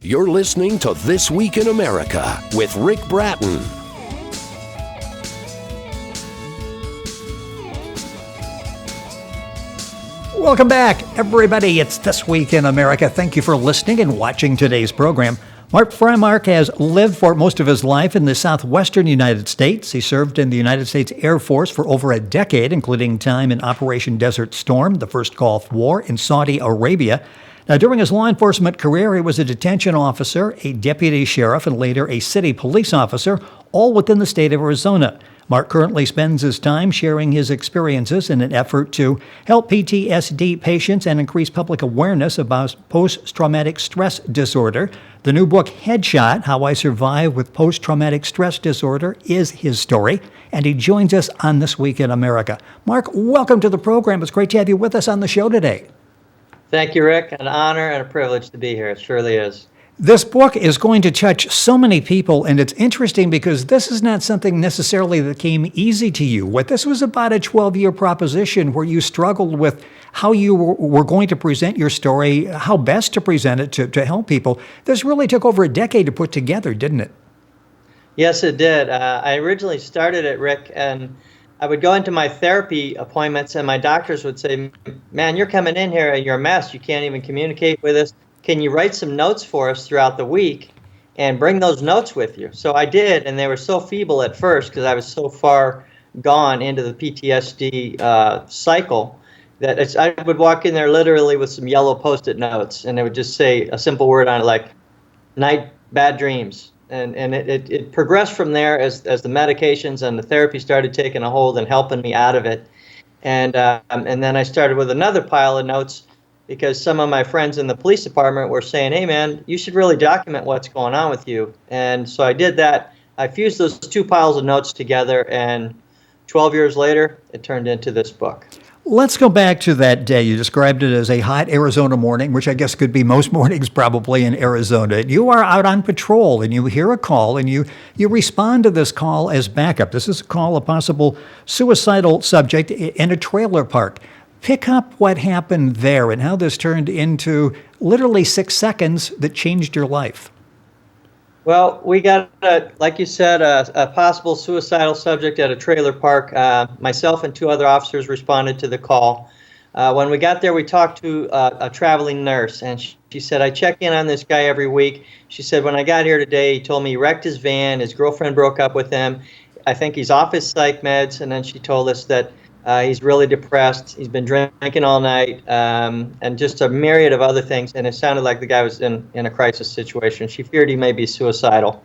You're listening to This Week in America with Rick Bratton. Welcome back, everybody. It's This Week in America. Thank you for listening and watching today's program. Mark Freimark has lived for most of his life in the southwestern United States. He served in the United States Air Force for over a decade, including time in Operation Desert Storm, the first Gulf War, in Saudi Arabia. Now, during his law enforcement career, he was a detention officer, a deputy sheriff, and later a city police officer, all within the state of Arizona. Mark currently spends his time sharing his experiences in an effort to help PTSD patients and increase public awareness about post-traumatic stress disorder. The new book, Headshot, How I Survived with Post-Traumatic Stress Disorder, is his story, and he joins us on This Week in America. Mark, welcome to the program. It's great to have you with us on the show today. Thank you, Rick. An honor and a privilege to be here. It surely is. This book is going to touch so many people, and it's interesting because this is not something necessarily that came easy to you. What this was about a 12-year proposition where you struggled with how you were going to present your story, how best to present it to help people. This really took over a decade to put together, didn't it? Yes, it did. I originally started it, Rick, and I would go into my therapy appointments and my doctors would say, man, you're coming in here and you're a mess. You can't even communicate with us. Can you write some notes for us throughout the week and bring those notes with you? So I did, and they were so feeble at first because I was so far gone into the PTSD cycle that I would walk in there literally with some yellow Post-it notes, and it would just say a simple word on it like, night, bad dreams. And it progressed from there as the medications and the therapy started taking a hold and helping me out of it. And then I started with another pile of notes because some of my friends in the police department were saying, hey, man, you should really document what's going on with you. And so I did that. I fused those two piles of notes together, and 12 years later, it turned into this book. Let's go back to that day. You described it as a hot Arizona morning, which I guess could be most mornings probably in Arizona. You are out on patrol and you hear a call and you respond to this call as backup. This is a call, a possible suicidal subject in a trailer park. Pick up what happened there and how this turned into literally 6 seconds that changed your life. Well, we got, like you said, a possible suicidal subject at a trailer park. Myself and two other officers responded to the call. When we got there, we talked to a traveling nurse, and she said, I check in on this guy every week. She said, when I got here today, he told me he wrecked his van, his girlfriend broke up with him. I think he's off his psych meds, and then she told us that he's really depressed. He's been drinking all night, and just a myriad of other things. And it sounded like the guy was in a crisis situation. She feared he may be suicidal.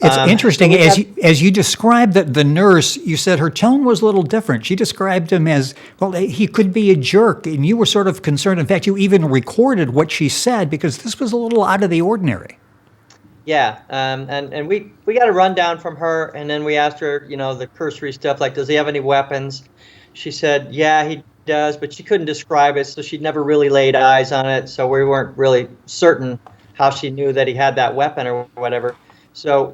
It's interesting. As you described the nurse, you said her tone was a little different. She described him as, well, he could be a jerk. And you were sort of concerned. In fact, you even recorded what she said because this was a little out of the ordinary. Yeah, and we got a rundown from her, and then we asked her, the cursory stuff like, does he have any weapons? She said, yeah, he does, but she couldn't describe it, so she'd never really laid eyes on it, so we weren't really certain how she knew that he had that weapon or whatever. So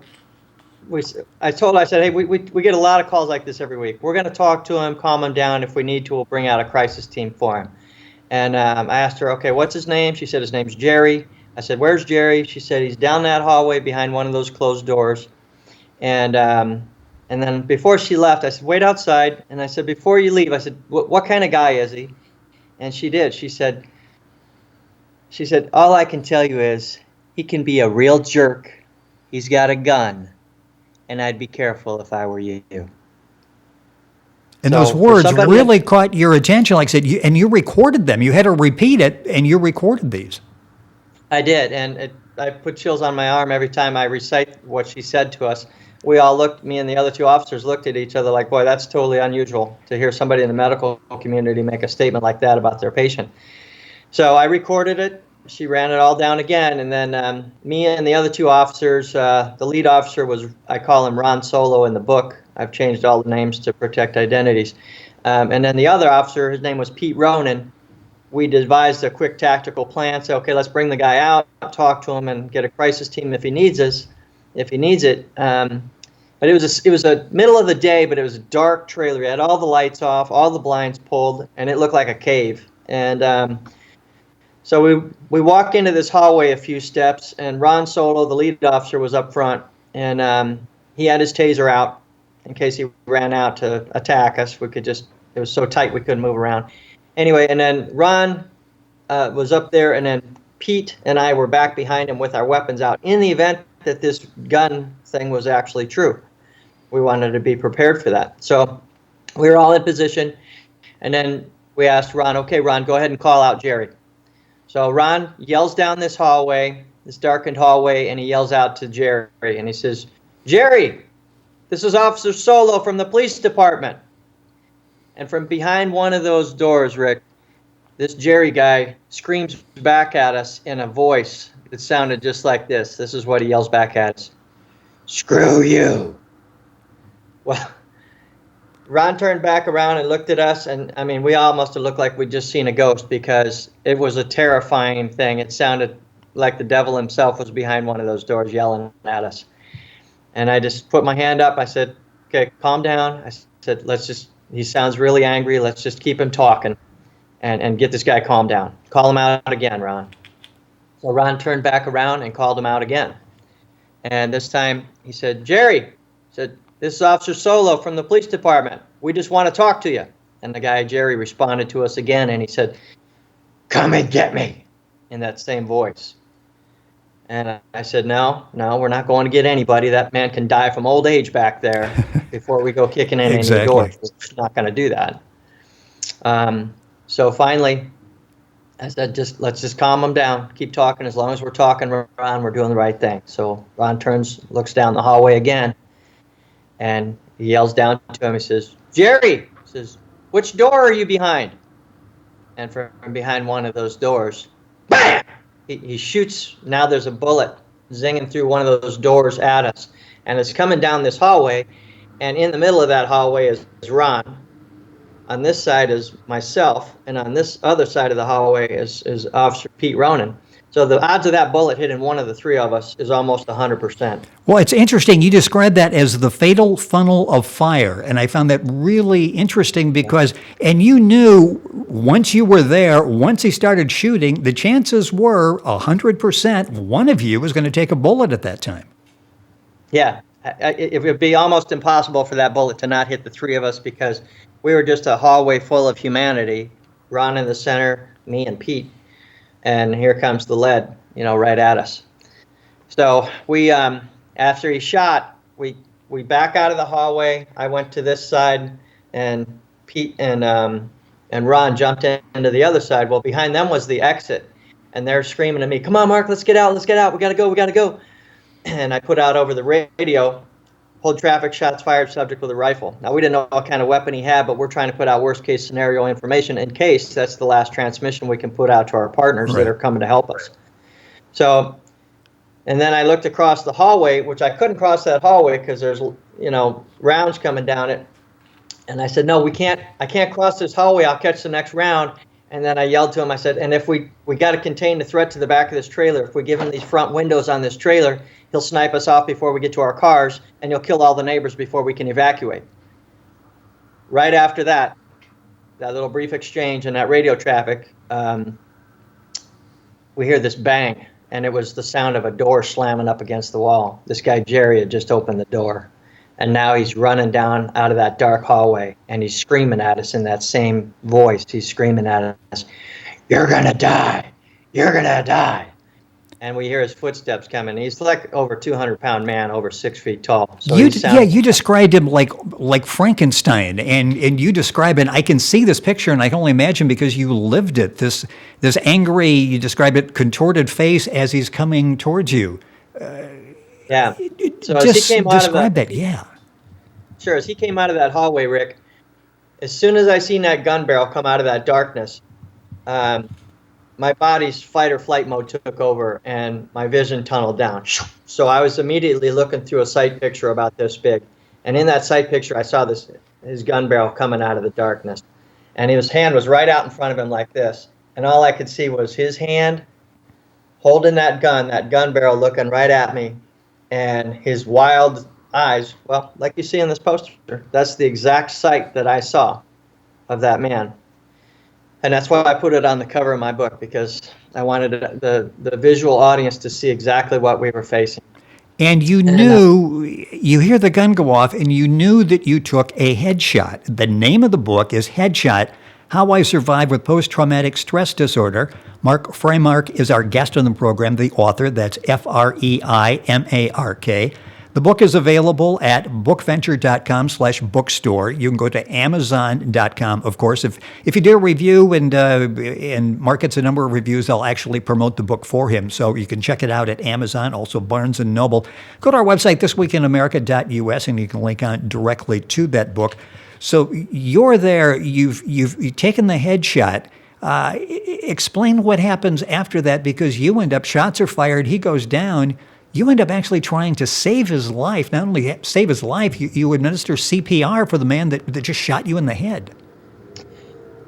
I said, hey, we get a lot of calls like this every week. We're going to talk to him, calm him down. If we need to, we'll bring out a crisis team for him. And I asked her, okay, what's his name? She said his name's Jerry. I said, where's Jerry? She said, he's down that hallway behind one of those closed doors. And then before she left, I said, wait outside. And I said, before you leave, I said, what kind of guy is he? And she did. She said, all I can tell you is he can be a real jerk. He's got a gun. And I'd be careful if I were you. And those words really caught your attention. Like I said, and you recorded them. You had to repeat it, and you recorded these. I did, and I put chills on my arm every time I recite what she said to us. We all looked, me and the other two officers looked at each other like, boy, that's totally unusual to hear somebody in the medical community make a statement like that about their patient. So I recorded it. She ran it all down again, and then me and the other two officers, the lead officer was, I call him Ron Solo in the book. I've changed all the names to protect identities. And then the other officer, his name was Pete Ronan. We devised a quick tactical plan. So, okay, let's bring the guy out, talk to him, and get a crisis team if he needs it. But it was a middle of the day, but it was a dark trailer. We had all the lights off, all the blinds pulled, and it looked like a cave. And So we walk into this hallway a few steps, and Ron Solo, the lead officer, was up front, and he had his taser out in case he ran out to attack us. It was so tight we couldn't move around. Anyway, and then Ron was up there, and then Pete and I were back behind him with our weapons out in the event that this gun thing was actually true. We wanted to be prepared for that. So we were all in position, and then we asked Ron, okay, Ron, go ahead and call out Jerry. So Ron yells down this hallway, this darkened hallway, and he yells out to Jerry, and he says, Jerry, this is Officer Solo from the police department. And from behind one of those doors, Rick, this Jerry guy screams back at us in a voice that sounded just like this. This is what he yells back at us. Screw you. Well, Ron turned back around and looked at us, and I mean, we all must have looked like we'd just seen a ghost, because it was a terrifying thing. It sounded like the devil himself was behind one of those doors yelling at us. And I just put my hand up. I said, okay, calm down. I said, he sounds really angry. Let's just keep him talking and get this guy calmed down. Call him out again, Ron. So Ron turned back around and called him out again. And this time he said, Jerry, said, this is Officer Solo from the police department. We just want to talk to you. And the guy, Jerry, responded to us again, and he said, come and get me, in that same voice. And I said, no, we're not going to get anybody. That man can die from old age back there before we go kicking in Exactly. any doors. We're not going to do that. So finally, I said, let's just calm him down. Keep talking. As long as we're talking, Ron, we're doing the right thing. So Ron looks down the hallway again, and he yells down to him. He says, Jerry, he says, which door are you behind? And from behind one of those doors, bam! He shoots. Now there's a bullet zinging through one of those doors at us, and it's coming down this hallway, and in the middle of that hallway is Ron. On this side is myself, and on this other side of the hallway is Officer Pete Ronan. So the odds of that bullet hitting one of the three of us is almost 100%. Well, it's interesting. You described that as the fatal funnel of fire, and I found that really interesting because, and you knew once you were there, once he started shooting, the chances were 100% one of you was going to take a bullet at that time. Yeah, it would be almost impossible for that bullet to not hit the three of us, because we were just a hallway full of humanity, Ron in the center, me and Pete. And here comes the lead, right at us. So we, after he shot, we back out of the hallway. I went to this side, and Pete and Ron jumped into the other side. Well, behind them was the exit, and they're screaming at me, "Come on, Mark, let's get out, we gotta go." And I put out over the radio, hold traffic, shots fired, subject with a rifle. Now, we didn't know what kind of weapon he had, but we're trying to put out worst-case scenario information in case that's the last transmission we can put out to our partners that are coming to help us. So, and then I looked across the hallway, which I couldn't cross that hallway because there's, rounds coming down it. And I said, no, I can't cross this hallway. I'll catch the next round. And then I yelled to him, I said, and if we got to contain the threat to the back of this trailer. If we give him these front windows on this trailer, he'll snipe us off before we get to our cars, and he'll kill all the neighbors before we can evacuate. Right after that little brief exchange and that radio traffic, we hear this bang, and it was the sound of a door slamming up against the wall. This guy, Jerry, had just opened the door, and now he's running down out of that dark hallway, and he's screaming at us in that same voice. He's screaming at us, "You're gonna die! You're gonna die!" And we hear his footsteps coming. He's like over 200-pound man, over 6 feet tall. So you described him like Frankenstein, and you describe it. I can see this picture, and I can only imagine because you lived it. This angry, you described it, contorted face as he's coming towards you. Yeah. So just as he came out of that. Yeah. Sure. As he came out of that hallway, Rick, as soon as I seen that gun barrel come out of that darkness, my body's fight or flight mode took over, and my vision tunneled down. So I was immediately looking through a sight picture about this big, and in that sight picture, I saw his gun barrel coming out of the darkness, and his hand was right out in front of him like this, and all I could see was his hand holding that gun barrel looking right at me, and his wild eyes, well, like you see in this poster. That's the exact sight that I saw of that man. And that's why I put it on the cover of my book, because I wanted the visual audience to see exactly what we were facing. And you knew, you hear the gun go off, and you knew that you took a headshot. The name of the book is Headshot: How I Survived with Post-Traumatic Stress Disorder. Mark Freimark is our guest on the program, the author. That's Freimark. The book is available at bookventure.com/bookstore. You can go to amazon.com, of course. If you do a review and Mark gets a number of reviews, I'll actually promote the book for him. So you can check it out at Amazon, also Barnes & Noble. Go to our website, thisweekinamerica.us, and you can link on directly to that book. So you're there, you've taken the headshot. Explain what happens after that, because you end up, shots are fired, he goes down. You end up actually trying to save his life. Not only save his life, you administer CPR for the man that just shot you in the head.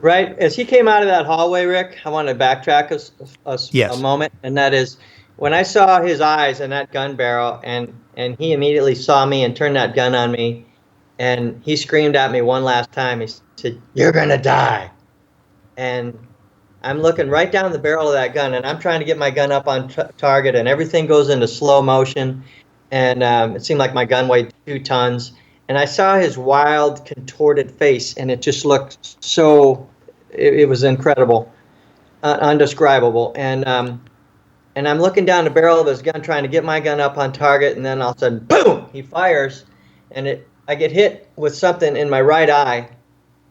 Right. As he came out of that hallway, Rick, I want to backtrack a moment. And that is, when I saw his eyes in that gun barrel, and he immediately saw me and turned that gun on me, and he screamed at me one last time. He said, "You're going to die." And I'm looking right down the barrel of that gun, and I'm trying to get my gun up on target, and everything goes into slow motion. And it seemed like my gun weighed 2 tons. And I saw his wild, contorted face, and it just looked so, it was incredible, undescribable. And I'm looking down the barrel of his gun, trying to get my gun up on target, and then all of a sudden, boom, he fires, and I get hit with something in my right eye.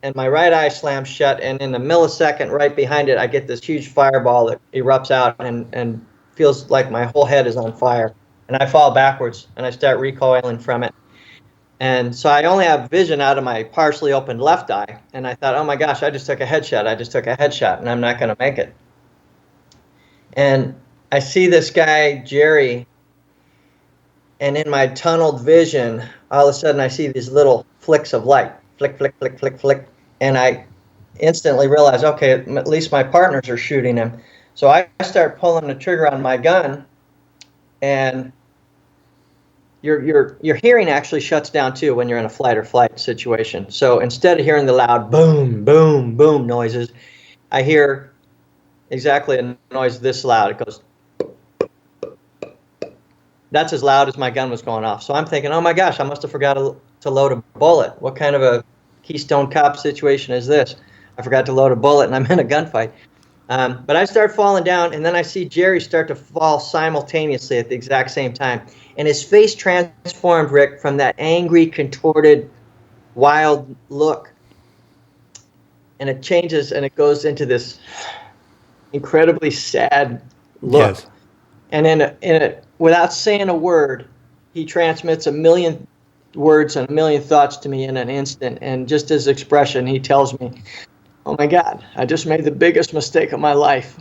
And my right eye slams shut, and in a millisecond right behind it, I get this huge fireball that erupts out and feels like my whole head is on fire. And I fall backwards, and I start recoiling from it. And so I only have vision out of my partially opened left eye. And I thought, oh my gosh, I just took a headshot, and I'm not going to make it. And I see this guy, Jerry, and in my tunneled vision, all of a sudden I see these little flicks of light. Flick, flick, flick, flick, flick. And I instantly realize, okay, at least my partners are shooting him. So I start pulling the trigger on my gun, and your hearing actually shuts down too when you're in a flight or flight situation. So instead of hearing the loud boom, boom, boom noises, I hear exactly a noise this loud. It goes. That's as loud as my gun was going off. So I'm thinking, oh my gosh, I must have forgot to load a bullet. What kind of a Keystone Cop situation is this? I forgot to load a bullet, and I'm in a gunfight. But I start falling down, and then I see Jerry start to fall simultaneously at the exact same time. And his face transformed, Rick, from that angry, contorted, wild look. And it changes, and it goes into this incredibly sad look. Yes. And without saying a word, he transmits a million words and a million thoughts to me in an instant. And just his expression, he tells me, oh my God, I just made the biggest mistake of my life,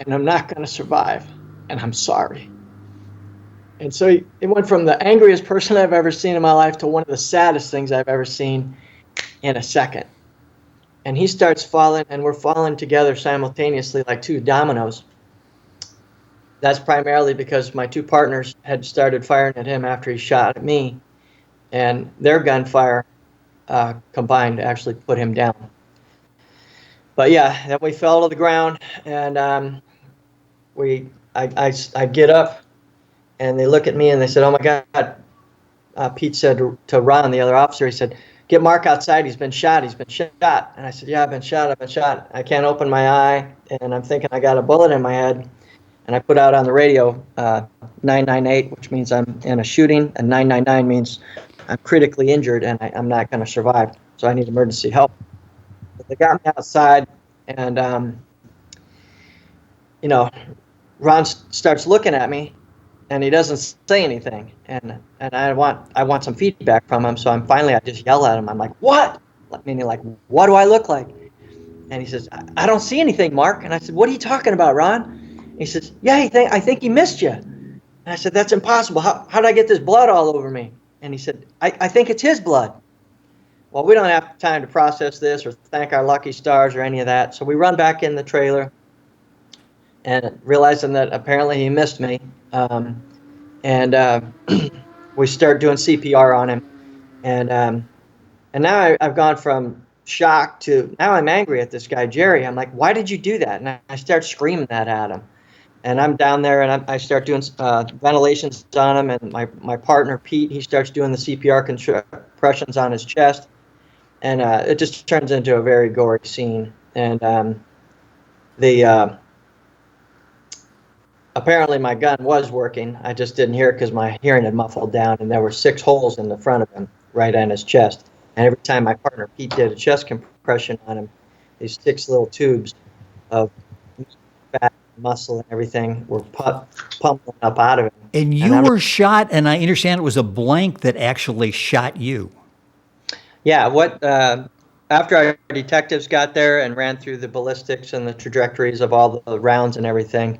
and I'm not going to survive, and I'm sorry. And so it went from the angriest person I've ever seen in my life to one of the saddest things I've ever seen in a second. And he starts falling, and we're falling together simultaneously like 2 dominoes. That's primarily because my 2 partners had started firing at him after he shot at me, and their gunfire combined actually put him down. But yeah, then we fell to the ground, and I get up, and they look at me and they said, "Oh my God!" Pete said to Ron, the other officer, he said, "Get Mark outside. He's been shot. He's been shot." And I said, "Yeah, I've been shot. I can't open my eye, and I'm thinking I got a bullet in my head." And I put out on the radio 998, which means I'm in a shooting, and 999 means I'm critically injured and I'm not going to survive. So I need emergency help. But they got me outside, and Ron starts looking at me, and he doesn't say anything. And I want some feedback from him. So I just yell at him. I'm like, "What?" Meaning like, "What do I look like?" And he says, I don't see anything, Mark." And I said, "What are you talking about, Ron?" He says, "Yeah, I think he missed you." And I said, "That's impossible. How did I get this blood all over me?" And he said, I think it's his blood." Well, we don't have time to process this or thank our lucky stars or any of that. So we run back in the trailer and realizing that apparently he missed me. We start doing CPR on him. And now I've gone from shock to now I'm angry at this guy, Jerry. I'm like, why did you do that? And I start screaming that at him. And I'm down there and I start doing ventilations on him. And my partner, Pete, he starts doing the CPR compressions on his chest. And it just turns into a very gory scene. And apparently my gun was working. I just didn't hear it because my hearing had muffled down. And there were 6 holes in the front of him, right on his chest. And every time my partner, Pete, did a chest compression on him, these 6 little tubes of fat, muscle, and everything were pumping up out of him. And you were shot, and I understand it was a blank that actually shot you. Yeah, after our detectives got there and ran through the ballistics and the trajectories of all the rounds and everything,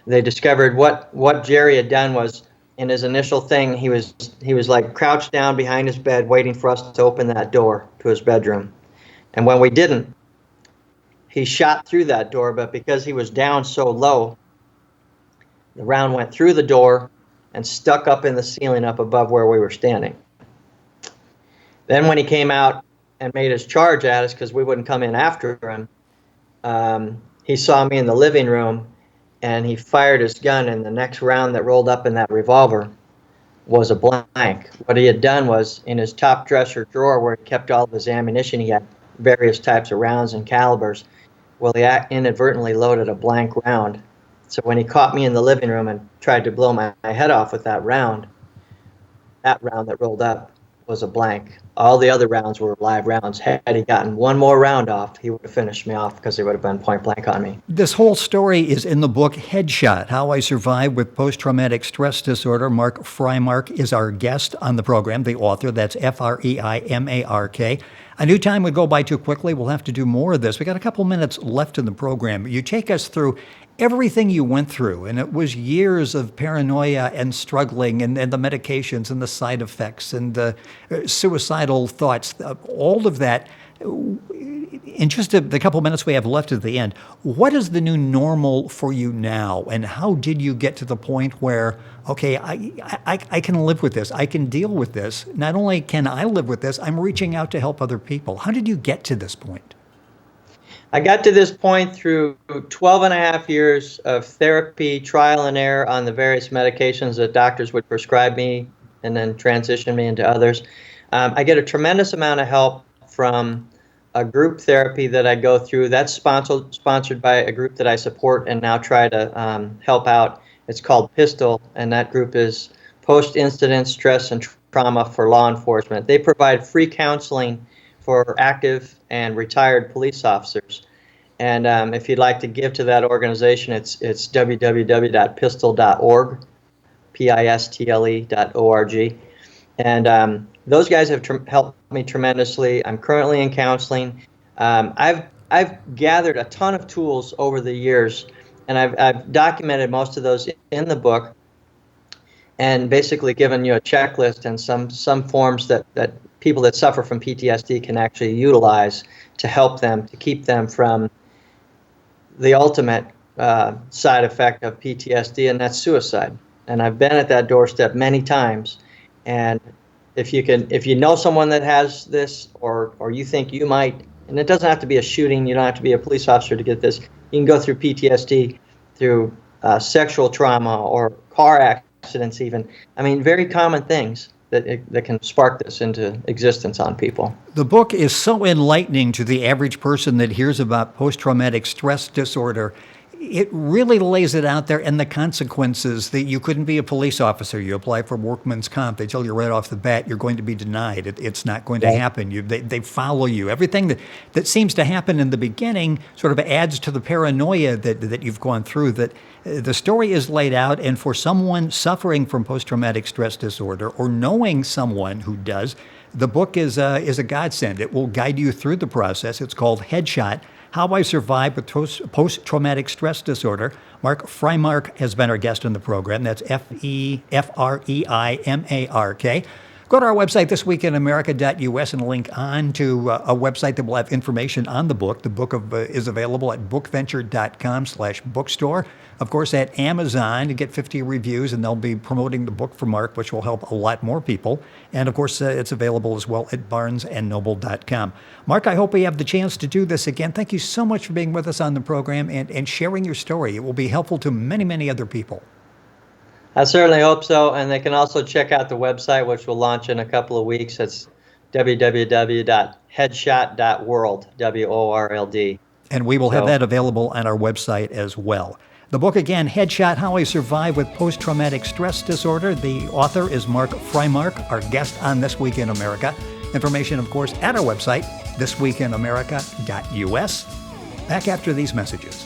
they discovered what Jerry had done was, in his initial thing, he was like crouched down behind his bed waiting for us to open that door to his bedroom. And when we didn't, he shot through that door, but because he was down so low, the round went through the door and stuck up in the ceiling up above where we were standing. Then when he came out and made his charge at us, because we wouldn't come in after him, he saw me in the living room, and he fired his gun, and the next round that rolled up in that revolver was a blank. What he had done was, in his top dresser drawer where he kept all of his ammunition, he had various types of rounds and calibers. Well, he inadvertently loaded a blank round. So when he caught me in the living room and tried to blow my head off with that round that rolled up was a blank. All the other rounds were live rounds. Had he gotten one more round off, he would have finished me off because he would have been point blank on me. This whole story is in the book Headshot, How I Survived with Post-Traumatic Stress Disorder. Mark Freimark is our guest on the program, the author. That's Freimark. I knew time would go by too quickly. We'll have to do more of this. We got a couple minutes left in the program. You take us through everything you went through, and it was years of paranoia and struggling and the medications and the side effects and the suicidal thoughts, all of that. In just the couple minutes we have left at the end, what is the new normal for you now, and how did you get to the point where, okay, I can live with this, I can deal with this. Not only can I live with this, I'm reaching out to help other people. How did you get to this point? I got to this point through 12 and a half years of therapy, trial and error on the various medications that doctors would prescribe me and then transition me into others. I get a tremendous amount of help from a group therapy that I go through. That's sponsored by a group that I support and now try to help out. It's called PISTOL, and that group is Post-Incident Stress and Trauma for Law Enforcement. They provide free counseling for active and retired police officers. And if you'd like to give to that organization, it's www.pistol.org, pistle.org. And those guys have helped me tremendously. I'm currently in counseling. I've gathered a ton of tools over the years, and I've documented most of those in the book, and basically given you a checklist and some forms that people that suffer from PTSD can actually utilize to help them, to keep them from the ultimate side effect of PTSD, and that's suicide. And I've been at that doorstep many times. And if you know someone that has this, or you think you might, and it doesn't have to be a shooting, you don't have to be a police officer to get this. You can go through PTSD, through sexual trauma or car accidents even. I mean, very common things that can spark this into existence on people. The book is so enlightening to the average person that hears about post-traumatic stress disorder. It really lays it out there, and the consequences that you couldn't be a police officer. You apply for workman's comp. They tell you right off the bat you're going to be denied. It's not going to happen. They follow you. Everything that seems to happen in the beginning sort of adds to the paranoia that you've gone through. That the story is laid out, and for someone suffering from post-traumatic stress disorder or knowing someone who does, the book is a godsend. It will guide you through the process. It's called Headshot, How I Survived with Post-Traumatic Stress Disorder. Mark Freimark has been our guest on the program. That's Freimark. Go to our website, thisweekinamerica.us, and link on to a website that will have information on the book. The book is available at bookventure.com/bookstore. Of course, at Amazon, you get 50 reviews, and they'll be promoting the book for Mark, which will help a lot more people. And of course, it's available as well at barnesandnoble.com. Mark, I hope we have the chance to do this again. Thank you so much for being with us on the program and sharing your story. It will be helpful to many, many other people. I certainly hope so. And they can also check out the website, which will launch in a couple of weeks. It's www.headshot.world, WORLD. And we will have that available on our website as well. The book again, Headshot, How I Survive with Post-Traumatic Stress Disorder. The author is Mark Freimark, our guest on This Week in America. Information, of course, at our website, thisweekinamerica.us. Back after these messages.